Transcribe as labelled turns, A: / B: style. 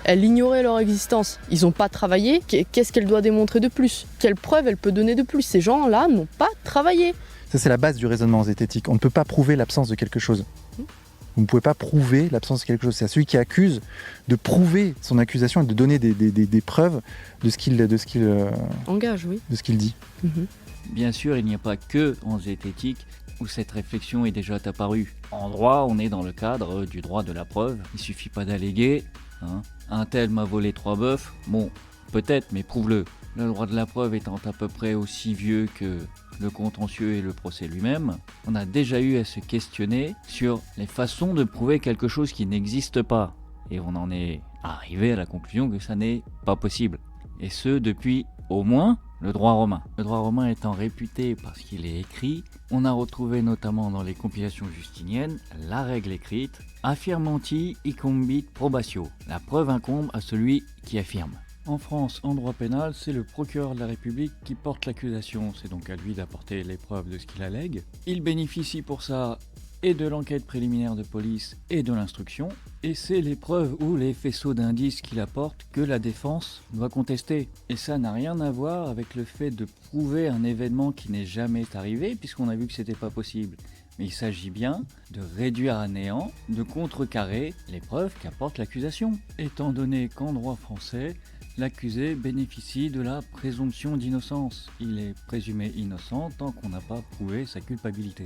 A: Elle ignorait leur existence. Ils n'ont pas travaillé. Qu'est-ce qu'elle doit démontrer de plus? Quelle preuve elle peut donner de plus? Ces gens-là n'ont pas travaillé.
B: Ça, c'est la base du raisonnement zététique. On ne peut pas prouver l'absence de quelque chose. Vous ne pouvez pas prouver l'absence de quelque chose. C'est à celui qui accuse de prouver son accusation et de donner des preuves de ce qu'il
A: Engage, oui.
B: de ce qu'il dit.
C: Bien sûr, il n'y a pas que en zététique où cette réflexion est déjà apparue. En droit, on est dans le cadre du droit de la preuve. Il suffit pas d'alléguer. Un tel m'a volé 3 bœufs. Bon, peut-être, mais prouve-le. Le droit de la preuve étant à peu près aussi vieux que le contentieux et le procès lui-même, on a déjà eu à se questionner sur les façons de prouver quelque chose qui n'existe pas. Et on en est arrivé à la conclusion que ça n'est pas possible. Et ce, depuis au moins le droit romain. Le droit romain étant réputé parce qu'il est écrit, on a retrouvé notamment dans les compilations justiniennes la règle écrite « Affirmanti incumbit probatio ». La preuve incombe à celui qui affirme. En France, en droit pénal, c'est le procureur de la République qui porte l'accusation. C'est donc à lui d'apporter les preuves de ce qu'il allègue. Il bénéficie pour ça et de l'enquête préliminaire de police et de l'instruction. Et c'est les preuves ou les faisceaux d'indices qu'il apporte que la défense doit contester. Et ça n'a rien à voir avec le fait de prouver un événement qui n'est jamais arrivé, puisqu'on a vu que c'était pas possible. Mais il s'agit bien de réduire à néant, de contrecarrer les preuves qu'apporte l'accusation. Étant donné qu'en droit français, l'accusé bénéficie de la présomption d'innocence. Il est présumé innocent tant qu'on n'a pas prouvé sa culpabilité.